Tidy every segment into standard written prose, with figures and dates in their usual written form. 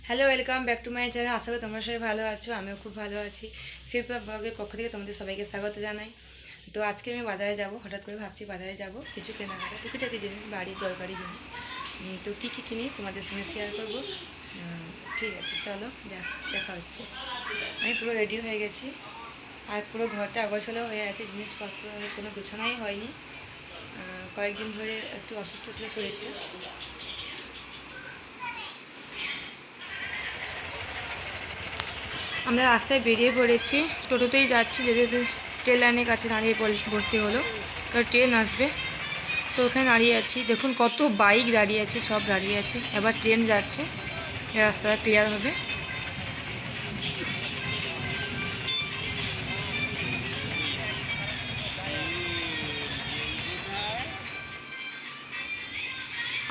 Hello, welcome back to my channel. আশা করি তোমরা সবাই ভালো আছো, আমিও খুব ভালো আছি। শিল্পা ব্লগের পক্ষ থেকে তোমাদের সবাইকে স্বাগত জানাই। তো আজকে আমি বাজারে যাব, হঠাৎ করে ভাবছি বাজারে যাব কিছু কেনাকাটা, টুকিটাকি জিনিস, বাড়ির দরকারি জিনিস। তো কী কী কিনি তোমাদের সঙ্গে শেয়ার করব। ঠিক আছে, চলো দেখা হচ্ছে। আমি পুরো রেডি হয়ে গেছি, আর পুরো ঘরটা অগোছালো হয়ে আছে, জিনিসপত্র কোনো গোছানোই হয়নি। কয়েকদিন ধরে একটু অসুস্থ ছিল শরীরটা। আমরা রাস্তায় বেরিয়ে পড়েছি, টোটোতেই যাচ্ছি, যেতে যেতে ট্রেন লাইনের কাছে দাঁড়িয়ে পড়তে হলো, কারণ ট্রেন আসবে। তো ওখানে দাঁড়িয়ে আছি, দেখুন কত বাইক দাঁড়িয়ে আছে, সব দাঁড়িয়ে আছে। এবার ট্রেন যাচ্ছে, রাস্তাটা ক্লিয়ার হবে।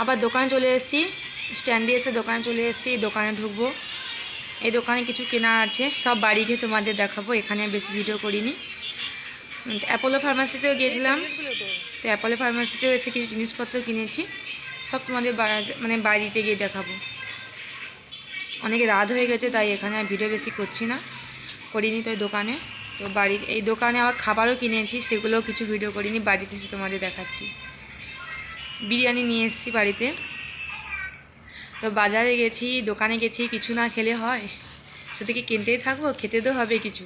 আবার দোকানে চলে এসেছি, স্ট্যান্ডে এসে দোকানে চলে এসেছি, দোকানে ঢুকবো। এই দোকানে কিছু কেনা আছে, সব বাড়ি গিয়ে তোমাদের দেখাবো, এখানে বেশি ভিডিও করিনি। অ্যাপোলো ফার্মাসিতেও গিয়েছিলাম, তো অ্যাপোলো ফার্মাসিতেও এসে কিছু জিনিসপত্র কিনেছি, সব তোমাদের বাড়িতে গিয়ে দেখাবো। অনেক রাত হয়ে গেছে, তাই এখানে আর ভিডিও বেশি করছি না, করিনি। তো দোকানে, তো এই দোকানে আবার খাবারও কিনেছি, সেগুলোও কিছু ভিডিও করিনি, বাড়িতে এসে তোমাদের দেখাচ্ছি। বিরিয়ানি নিয়ে এসেছি বাড়িতে। তো বাজারে গেছি, দোকানে গেছি, কিছু না খেলে হয়? শুধু কি কিনতেই থাকবো? খেতে তো হবে কিছু।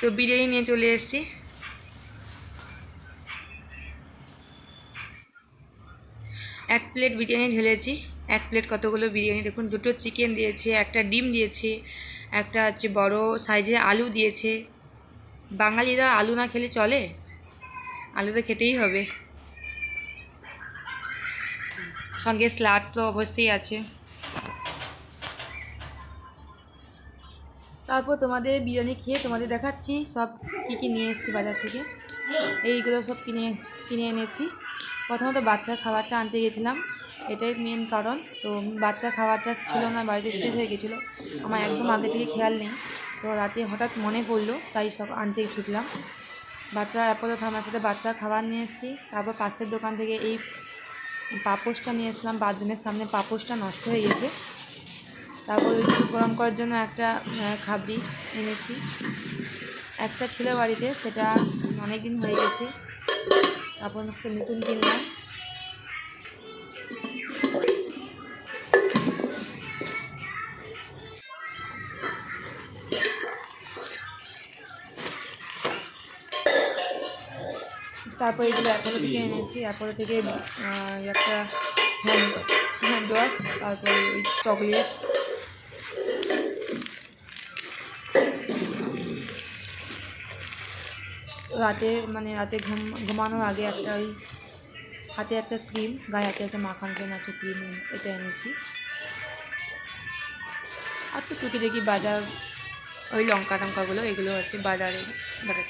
তো বিরিয়ানি নিয়ে চলে এসেছি। এক প্লেট বিরিয়ানি ঢেলেছি, এক প্লেট কতগুলো বিরিয়ানি, দেখুন দুটো চিকেন দিয়েছে, একটা ডিম দিয়েছে, একটা হচ্ছে বড় সাইজের আলু দিয়েছে। বাঙালিরা আলু না খেলে চলে? আলু তো খেতেই হবে, সঙ্গে স্যালাড তো অবশ্যই আছে। তারপর তোমাদের বিরিয়ানি খেয়ে তোমাদের দেখাচ্ছি সব কী কী নিয়ে এসেছি বাজার থেকে। এইগুলো সব কিনে এনেছি। প্রথমত বাচ্চার খাবারটা আনতে গেছিলাম, এটাই মেন কারণ। তো বাচ্চা খাবারটা ছিল না, বাড়িতে শেষ হয়ে গেছিলো, আমার একদম আগে থেকে খেয়াল নেই। তো রাতে হঠাৎ মনে পড়লো, তাই সব আনতে ছুটলাম। অ্যাপোলো ফার্মাসিতে বাচ্চার খাবার নিয়ে এসেছি। তারপর পাশের দোকান থেকে এই পাপোশটা নিয়ে এসলাম, বাথরুমের সামনে পাপোশটা নষ্ট হয়ে গেছে। তারপর ওই দুধ গরম করার জন্য একটা খাবড়ি এনেছি, একটা ছিল বাড়িতে, সেটা অনেক দিন হয়ে গেছে, তারপর নতুন কিনলাম। তারপর এগুলো অ্যাপোলো থেকে এনেছি, অ্যাপোলো থেকে একটা হ্যান্ড ওয়াশ, তারপরে ওই চকলেট। রাতে ঘুমানোর আগে একটা ওই হাতে একটা ক্রিম, গায়ে হাতে একটা মাখানোর জন্য একটা ক্রিম, এটা এনেছি। আর তো টুকিটাকি বাজার, ওই লঙ্কা টঙ্কাগুলো, এগুলো হচ্ছে বাজার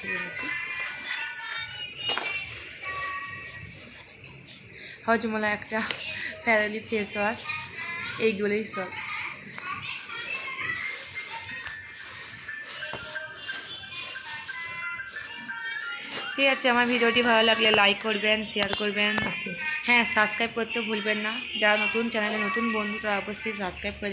থেকে এনেছি। হজমোলা একটা, ফেয়ারলি ফেস ওয়াশ, এইগুলোই সব। ঠিক আছে, আমার ভিডিওটি ভালো লাগলে লাইক করবেন, শেয়ার করবেন, হ্যাঁ সাবস্ক্রাইব করতেও ভুলবেন না। যারা নতুন চ্যানেলে নতুন বন্ধু, তারা অবশ্যই সাবস্ক্রাইব করে